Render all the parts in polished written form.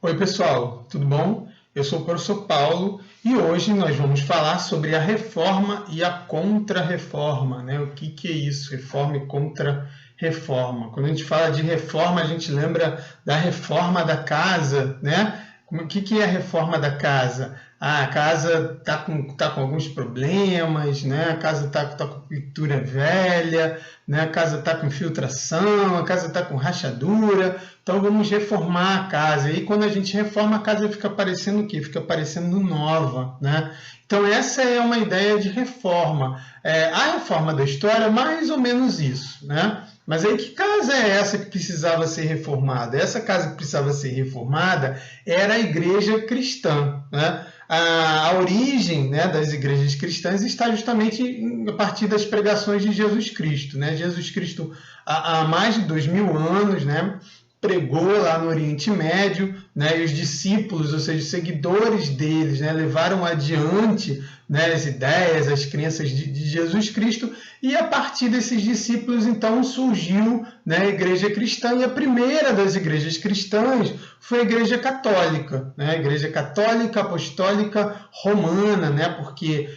Oi, pessoal, tudo bom? Eu sou o professor Paulo e hoje nós vamos falar sobre a reforma e a contra-reforma, né? O que é isso? Reforma e contra-reforma. Quando a gente fala de reforma, a gente lembra da reforma da casa, né? O que é a reforma da casa? Ah, a casa tá com alguns problemas, né? A casa tá com pintura velha, né? A casa está com infiltração, a casa está com rachadura, então vamos reformar a casa. E quando a gente reforma, a casa fica parecendo o quê? Fica parecendo nova, né? Então essa é uma ideia de reforma. A reforma da história é mais ou menos isso, né? Mas aí que casa é essa que precisava ser reformada? Essa casa que precisava ser reformada era a igreja cristã, né? A origem, né, das igrejas cristãs está justamente a partir das pregações de Jesus Cristo, né? Jesus Cristo, há mais de 2000 anos, né, pregou lá no Oriente Médio, né, e os discípulos, ou seja, os seguidores deles, né, levaram adiante, né, as ideias, as crenças de Jesus Cristo, e a partir desses discípulos, então, surgiu, né, a igreja cristã, e a primeira das igrejas cristãs foi a igreja católica, né, a igreja católica apostólica romana, né, porque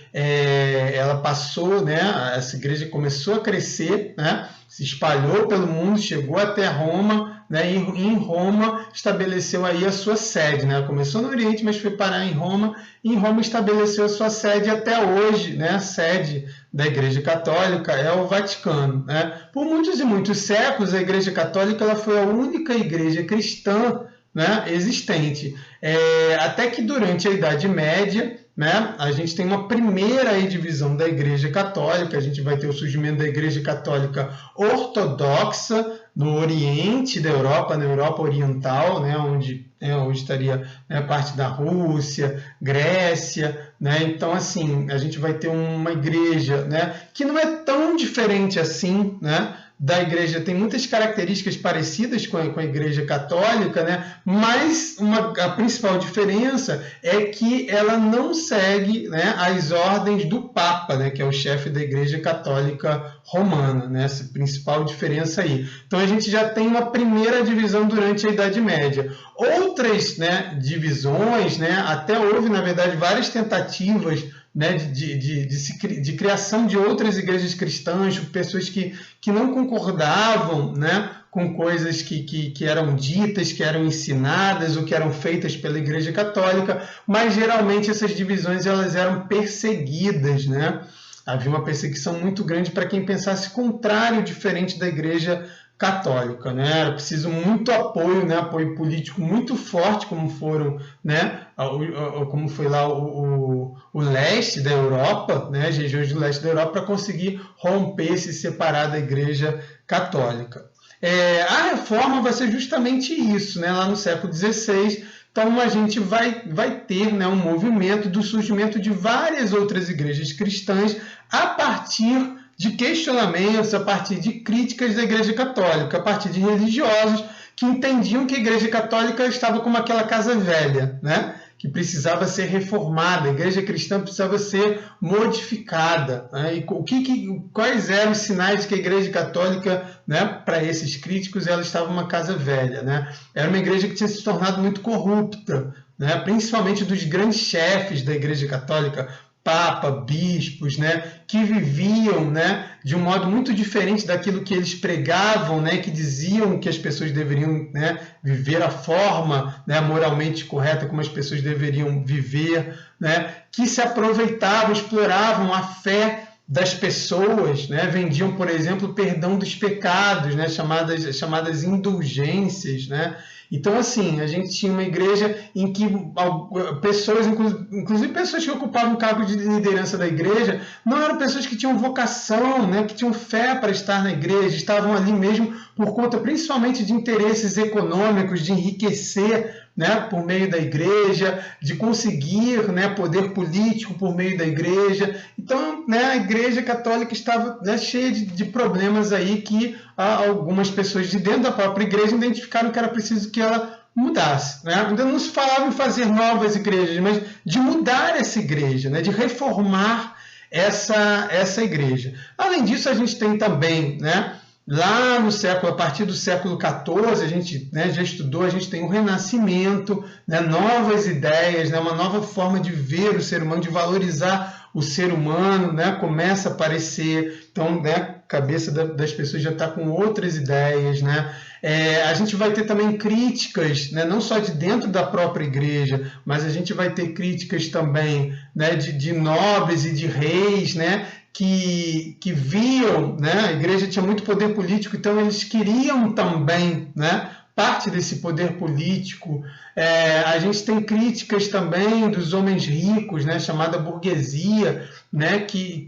ela passou, né, essa igreja começou a crescer, né, se espalhou pelo mundo, chegou até Roma, né, e em Roma estabeleceu aí a sua sede, né? Começou no Oriente, mas foi parar em Roma, e em Roma estabeleceu a sua sede até hoje, né? A sede da Igreja Católica é o Vaticano, né? Por muitos e muitos séculos, a Igreja Católica ela foi a única igreja cristã, né, existente. Até que durante a Idade Média, né, a gente tem uma primeira divisão da Igreja Católica, a gente vai ter o surgimento da Igreja Católica ortodoxa no Oriente da Europa, na Europa Oriental, né, onde estaria, né, parte da Rússia, Grécia, né? Então, assim, a gente vai ter uma igreja, né, que não é tão diferente assim, né, da igreja, tem muitas características parecidas com a igreja católica, né? Mas a principal diferença é que ela não segue, né, as ordens do Papa, né, que é o chefe da igreja católica romana, né? Essa principal diferença aí. Então a gente já tem uma primeira divisão durante a Idade Média. Outras, né, divisões, né, até houve, na verdade, várias tentativas, né, de criação de outras igrejas cristãs, pessoas que não concordavam, né, com coisas que eram ditas, que eram ensinadas ou que eram feitas pela Igreja Católica, mas geralmente essas divisões elas eram perseguidas, né? Havia uma perseguição muito grande para quem pensasse contrário, diferente da Igreja Católica, né? Era preciso muito apoio, né? Apoio político muito forte, como foram, né? Como foi lá o leste da Europa, né? As regiões do leste da Europa, para conseguir romper, se separar da Igreja Católica. A reforma vai ser justamente isso, né? Lá no século XVI. Então a gente vai ter, né, um movimento do surgimento de várias outras igrejas cristãs a partir de questionamentos, a partir de críticas da Igreja Católica, a partir de religiosos que entendiam que a Igreja Católica estava como aquela casa velha, né? Que precisava ser reformada, a igreja cristã precisava ser modificada, né? E quais eram os sinais de que a igreja católica, né, para esses críticos, ela estava uma casa velha, né? Era uma igreja que tinha se tornado muito corrupta, né? Principalmente dos grandes chefes da igreja católica, Papa, bispos, né, que viviam, né, de um modo muito diferente daquilo que eles pregavam, né, que diziam que as pessoas deveriam, né, viver a forma, né, moralmente correta como as pessoas deveriam viver, né, que se aproveitavam, exploravam a fé das pessoas, né, vendiam, por exemplo, o perdão dos pecados, né, chamadas indulgências, né. Então, assim, a gente tinha uma igreja em que pessoas, inclusive pessoas que ocupavam cargo de liderança da igreja, não eram pessoas que tinham vocação, né, que tinham fé para estar na igreja, estavam ali mesmo por conta principalmente de interesses econômicos, de enriquecer, né, por meio da igreja, de conseguir, né, poder político por meio da igreja. Então, né, a igreja católica estava, né, cheia de problemas aí que algumas pessoas de dentro da própria igreja identificaram que era preciso que ela mudasse, né? Ainda não se falava em fazer novas igrejas, mas de mudar essa igreja, né, de reformar essa igreja. Além disso, a gente tem também, né, Lá no século, a partir do século XIV, a gente, né, já estudou, a gente tem um renascimento, né, novas ideias, né, uma nova forma de ver o ser humano, de valorizar o ser humano, né, começa a aparecer. Então, né, a cabeça das pessoas já está com outras ideias, né? A gente vai ter também críticas, né, não só de dentro da própria igreja, mas a gente vai ter críticas também, né, de nobres e de reis, né, que viam, né, a igreja tinha muito poder político, então eles queriam também, né, parte desse poder político. A gente tem críticas também dos homens ricos, né, chamada burguesia, né, que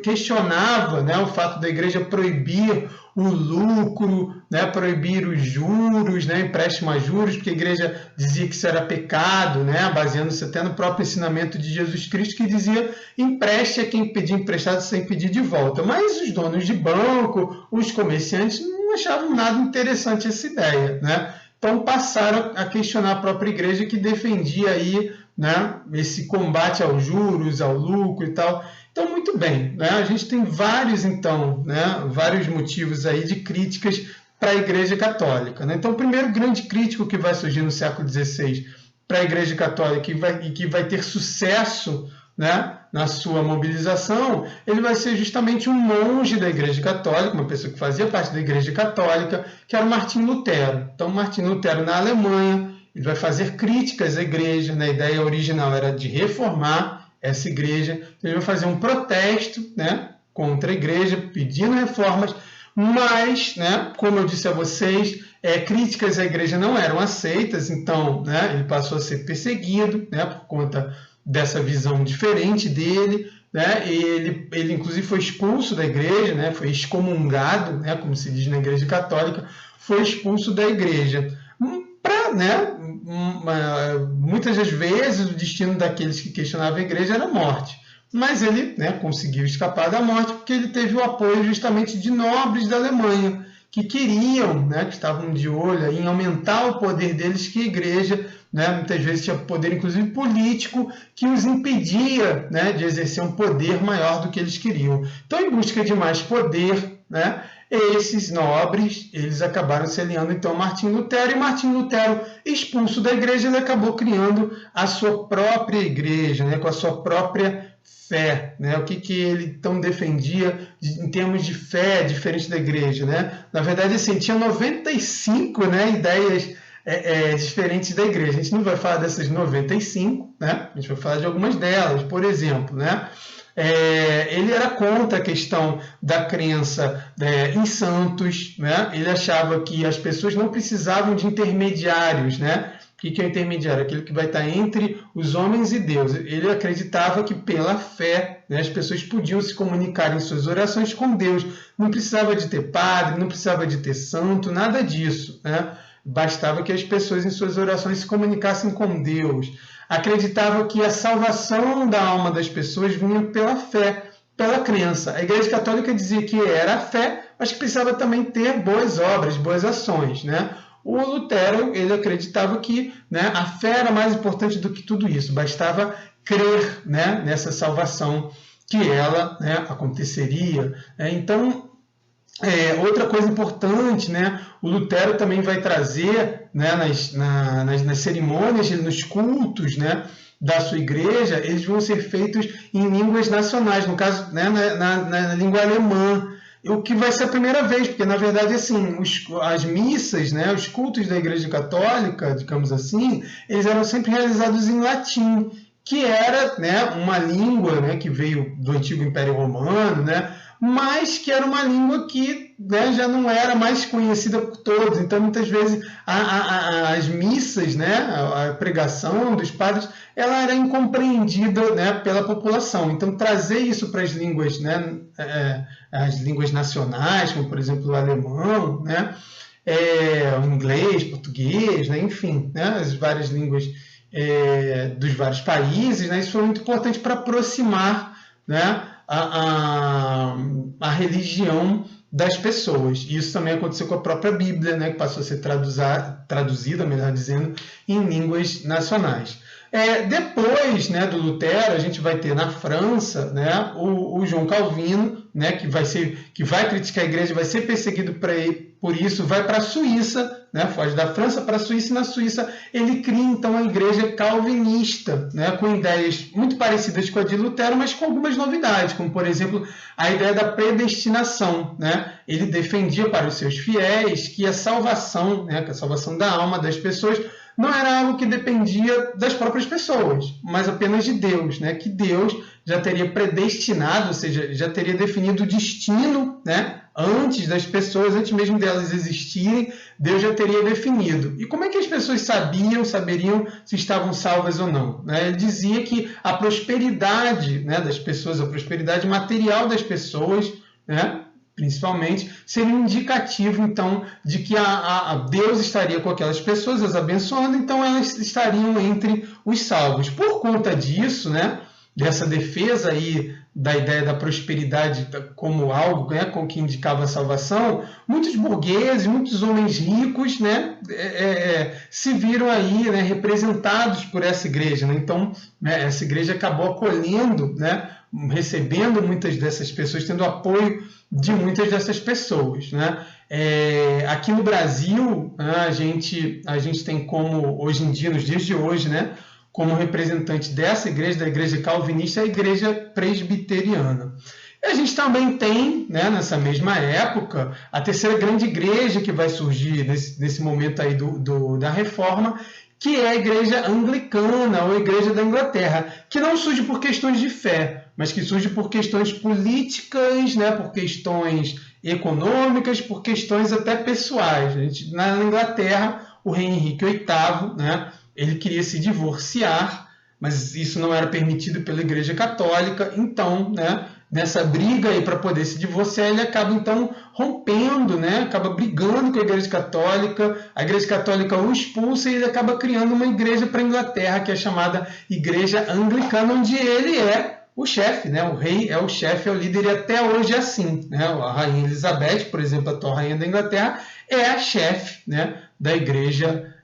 questionava, né, o fato da igreja proibir o lucro, né, proibir os juros, né, empréstimo a juros, porque a igreja dizia que isso era pecado, né, baseando-se até no próprio ensinamento de Jesus Cristo, que dizia: empreste a quem pedir emprestado sem pedir de volta. Mas os donos de banco, os comerciantes, não achavam nada interessante essa ideia, né? Então passaram a questionar a própria igreja, que defendia aí, né, esse combate aos juros, ao lucro e tal. Então, muito bem, né? A gente tem vários, então, né, vários motivos aí de críticas para a Igreja Católica, né? Então, o primeiro grande crítico que vai surgir no século XVI para a Igreja Católica e que vai ter sucesso, né, na sua mobilização, ele vai ser justamente um monge da Igreja Católica, uma pessoa que fazia parte da Igreja Católica, que era o Martinho Lutero. Então, Martinho Lutero, na Alemanha, ele vai fazer críticas à igreja, né? A ideia original era de reformar essa igreja. Então, ele vai fazer um protesto, né, contra a igreja, pedindo reformas, mas, né, como eu disse a vocês, críticas à igreja não eram aceitas, então, né, ele passou a ser perseguido, né, por conta dessa visão diferente dele, né? Ele inclusive foi expulso da igreja, né? Foi excomungado, né, como se diz na Igreja Católica, foi expulso da igreja. Né, muitas das vezes o destino daqueles que questionavam a igreja era a morte, mas ele, né, conseguiu escapar da morte porque ele teve o apoio justamente de nobres da Alemanha que queriam, né, que estavam de olho em aumentar o poder deles, que a igreja, né, muitas vezes tinha poder inclusive político que os impedia, né, de exercer um poder maior do que eles queriam. Então, em busca de mais poder, né, esses nobres, eles acabaram se aliando então a Martinho Lutero, e Martinho Lutero, expulso da igreja, ele acabou criando a sua própria igreja, né, com a sua própria fé, né? O que ele então defendia em termos de fé, diferente da igreja, né? Na verdade, assim, tinha 95, né, ideias diferentes da igreja. A gente não vai falar dessas 95, né? A gente vai falar de algumas delas. Por exemplo, né, ele era contra a questão da crença em santos, né? Ele achava que as pessoas não precisavam de intermediários, né? O que é o intermediário? Aquele que vai estar entre os homens e Deus. Ele acreditava que pela fé, né, as pessoas podiam se comunicar em suas orações com Deus. Não precisava de ter padre, não precisava de ter santo, nada disso, né? Bastava que as pessoas em suas orações se comunicassem com Deus. Acreditava que a salvação da alma das pessoas vinha pela fé, pela crença. A Igreja Católica dizia que era a fé, mas que precisava também ter boas obras, boas ações, né? O Lutero, ele acreditava que, né, a fé era mais importante do que tudo isso, bastava crer, né, nessa salvação, que ela, né, aconteceria. Então, outra coisa importante, né, o Lutero também vai trazer, né, nas cerimônias, nos cultos, né, da sua igreja, eles vão ser feitos em línguas nacionais, no caso, né, na língua alemã. O que vai ser a primeira vez, porque, na verdade, assim, as missas, né, os cultos da Igreja Católica, digamos assim, eles eram sempre realizados em latim, que era, né, uma língua, né, que veio do antigo Império Romano, né, mas que era uma língua que, né, já não era mais conhecida por todos. Então, muitas vezes, as missas, né, a pregação dos padres, ela era incompreendida, né, pela população. Então, trazer isso para as línguas, né, as línguas nacionais, como, por exemplo, o alemão, né, o inglês, português, né, enfim, né, as várias línguas dos vários países, né, isso foi muito importante para aproximar, né, a religião das pessoas. Isso também aconteceu com a própria Bíblia, né, que passou a ser traduzida, melhor dizendo, em línguas nacionais. Depois, né, do Lutero, a gente vai ter na França, né, o João Calvino, né, que vai criticar a igreja, vai ser perseguido por isso, vai para a Suíça, né, foge da França para a Suíça, e na Suíça ele cria então a igreja calvinista, né, com ideias muito parecidas com a de Lutero, mas com algumas novidades, como por exemplo a ideia da predestinação, né? Ele defendia para os seus fiéis que a salvação, né, que a salvação da alma das pessoas não era algo que dependia das próprias pessoas, mas apenas de Deus, né? Que Deus já teria predestinado, ou seja, já teria definido o destino, né? Antes das pessoas, antes mesmo delas existirem, Deus já teria definido. E como é que as pessoas saberiam se estavam salvas ou não? Ele dizia que a prosperidade, né, das pessoas, a prosperidade material das pessoas, né, principalmente, seria um indicativo, então, de que Deus estaria com aquelas pessoas, as abençoando, então elas estariam entre os salvos. Por conta disso, né, dessa defesa aí da ideia da prosperidade como algo, né, com que indicava a salvação, muitos burgueses, muitos homens ricos, né, se viram aí, né, representados por essa igreja. Né? Então, né, essa igreja acabou acolhendo, né, recebendo muitas dessas pessoas, tendo apoio de muitas dessas pessoas. Né? Aqui no Brasil, né, a gente tem como, hoje em dia, nos dias de hoje, né, como representante dessa igreja, da igreja calvinista, a igreja presbiteriana. E a gente também tem, né, nessa mesma época, a terceira grande igreja que vai surgir nesse momento aí da Reforma, que é a igreja anglicana, ou a igreja da Inglaterra, que não surge por questões de fé, mas que surge por questões políticas, né, por questões econômicas, por questões até pessoais. Na Inglaterra, o rei Henrique VIII, né, ele queria se divorciar, mas isso não era permitido pela Igreja Católica. Então, né, nessa briga aí para poder se divorciar, ele acaba então rompendo, né, acaba brigando com a Igreja Católica o expulsa e ele acaba criando uma igreja para a Inglaterra, que é chamada Igreja Anglicana, onde ele é o chefe, né? O rei é o chefe, é o líder, e até hoje é assim. Né? A rainha Elizabeth, por exemplo, a atual rainha da Inglaterra, é a chefe, né, da igreja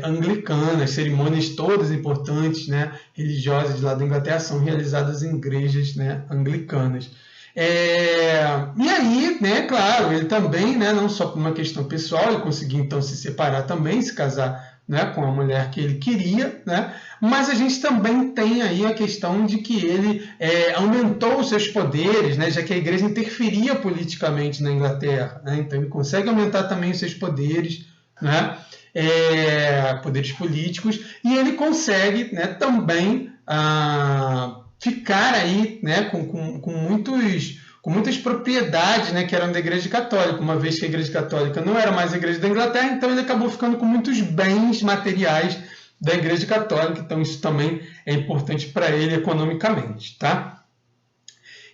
anglicana. As cerimônias todas importantes, né, religiosas lá da Inglaterra são realizadas em igrejas, né, anglicanas. E aí, né, claro, ele também, né, não só por uma questão pessoal, ele conseguiu então se separar também, se casar, né, com a mulher que ele queria, né, mas a gente também tem aí a questão de que ele aumentou os seus poderes, né, já que a igreja interferia politicamente na Inglaterra, né, então ele consegue aumentar também os seus poderes, né, poderes políticos, e ele consegue, né, também ficar aí, né, com muitas propriedades, né, que eram da Igreja Católica, uma vez que a Igreja Católica não era mais a Igreja da Inglaterra, então ele acabou ficando com muitos bens materiais da Igreja Católica, então isso também é importante para ele economicamente, tá?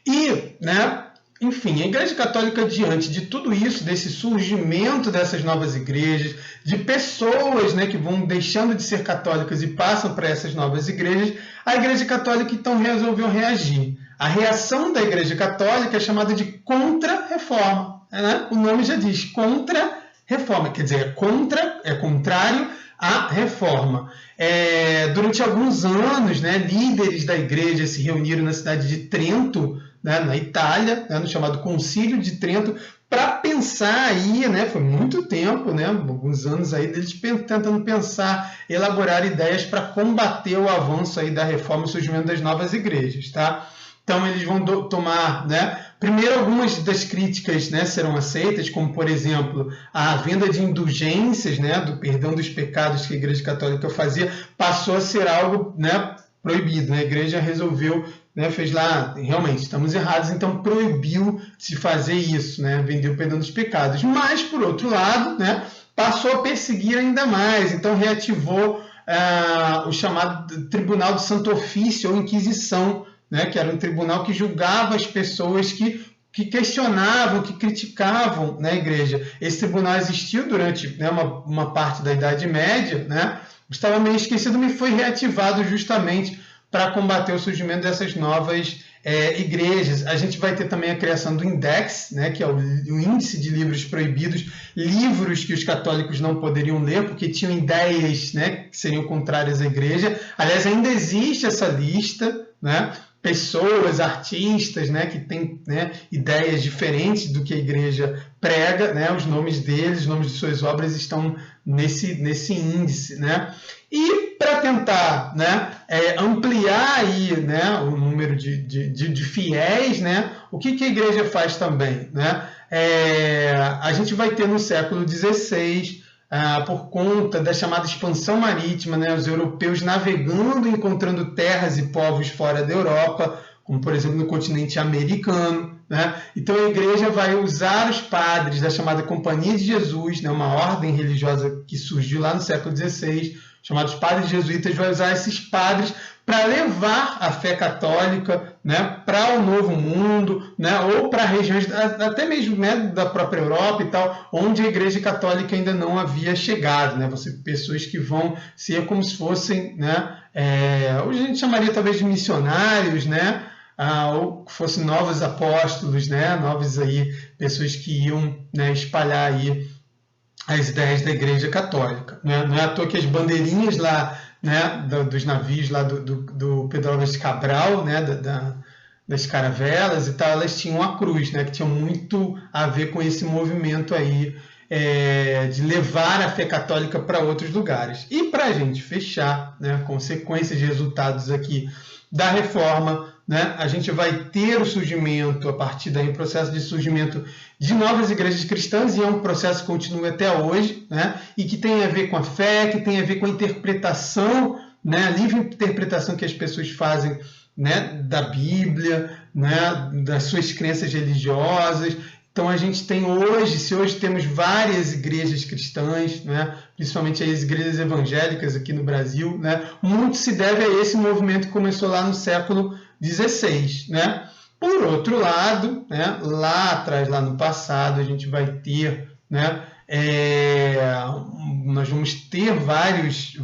E, né, enfim, a Igreja Católica, diante de tudo isso, desse surgimento dessas novas igrejas, de pessoas, né, que vão deixando de ser católicas e passam para essas novas igrejas, a Igreja Católica então resolveu reagir. A reação da Igreja Católica é chamada de contra-reforma. Né? O nome já diz, contra-reforma, quer dizer, é contrário à reforma. Durante alguns anos, né, líderes da igreja se reuniram na cidade de Trento, né, na Itália, né, no chamado Concílio de Trento, para pensar aí, né, foi muito tempo, né, alguns anos aí deles tentando pensar, elaborar ideias para combater o avanço aí da reforma e o surgimento das novas igrejas, tá? Então eles vão tomar, né, primeiro algumas das críticas, né, serão aceitas, como por exemplo a venda de indulgências, né, do perdão dos pecados que a Igreja Católica fazia, passou a ser algo, né, proibido. Né? A Igreja resolveu, né, fez lá, realmente estamos errados, então proibiu se fazer isso, né, vender o perdão dos pecados. Mas por outro lado, né, passou a perseguir ainda mais, então reativou o chamado Tribunal do Santo Ofício ou Inquisição, né, que era um tribunal que julgava as pessoas que questionavam, que criticavam, né, a igreja. Esse tribunal existiu durante, né, uma parte da Idade Média, né, estava meio esquecido, mas foi reativado justamente para combater o surgimento dessas novas igrejas. A gente vai ter também a criação do Index, né, que é o índice de livros proibidos, livros que os católicos não poderiam ler porque tinham ideias, né, que seriam contrárias à igreja. Aliás, ainda existe essa lista, né? Pessoas, artistas, né, que têm, né, ideias diferentes do que a igreja prega, né, os nomes deles, os nomes de suas obras estão nesse índice, né? E para tentar, né, ampliar aí, né, o número de fiéis, né, o que a igreja faz também, né? A gente vai ter no século XVI, por conta da chamada expansão marítima, né, os europeus navegando, encontrando terras e povos fora da Europa, como por exemplo no continente americano, né? Então a igreja vai usar os padres da chamada Companhia de Jesus, né, uma ordem religiosa que surgiu lá no século XVI, chamados padres jesuítas, vai usar esses padres para levar a fé católica, né, para o Novo Mundo, né, ou para regiões até mesmo, né, da própria Europa e tal, onde a Igreja Católica ainda não havia chegado, né, pessoas que vão ser como se fossem, né, hoje a gente chamaria talvez de missionários, né, ou que fossem novos apóstolos, né, novos aí pessoas que iam, né, espalhar aí as ideias da Igreja Católica, né? Não é à toa que as bandeirinhas lá, né, dos navios lá do Pedro Álvares Cabral, né, das caravelas e tal, elas tinham a cruz, né, que tinha muito a ver com esse movimento aí de levar a fé católica para outros lugares. E para a gente fechar, né, consequências e resultados aqui da reforma, né, a gente vai ter o surgimento, a partir daí, o processo de surgimento de novas igrejas cristãs, e é um processo que continua até hoje, né, e que tem a ver com a fé, que tem a ver com a interpretação, né, a livre interpretação que as pessoas fazem, né, da Bíblia, né, das suas crenças religiosas. Então a gente tem hoje, se hoje temos várias igrejas cristãs, né, principalmente as igrejas evangélicas aqui no Brasil, né, muito se deve a esse movimento que começou lá no século XVI, né? Por outro lado, né, lá atrás, lá no passado, a gente vai ter, né, nós vamos ter vários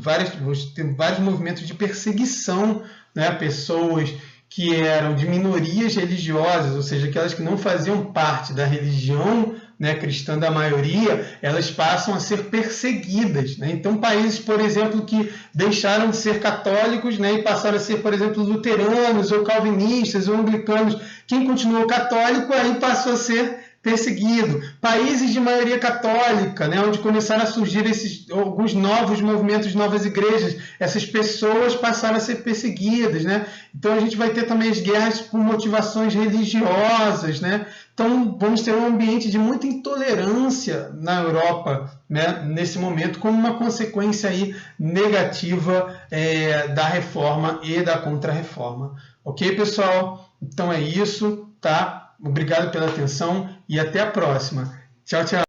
movimentos de perseguição, né, pessoas que eram de minorias religiosas, ou seja, aquelas que não faziam parte da religião, né, cristã da maioria, elas passam a ser perseguidas, né? Então, países, por exemplo, que deixaram de ser católicos, né, e passaram a ser, por exemplo, luteranos ou calvinistas ou anglicanos, quem continuou católico aí passou a ser perseguido. Países de maioria católica, né, onde começaram a surgir alguns novos movimentos, novas igrejas, essas pessoas passaram a ser perseguidas, né? Então a gente vai ter também as guerras por motivações religiosas, né? Então vamos ter um ambiente de muita intolerância na Europa, né, nesse momento, como uma consequência aí negativa da reforma e da contra-reforma. Ok, pessoal? Então é isso, tá? Obrigado pela atenção e até a próxima. Tchau, tchau.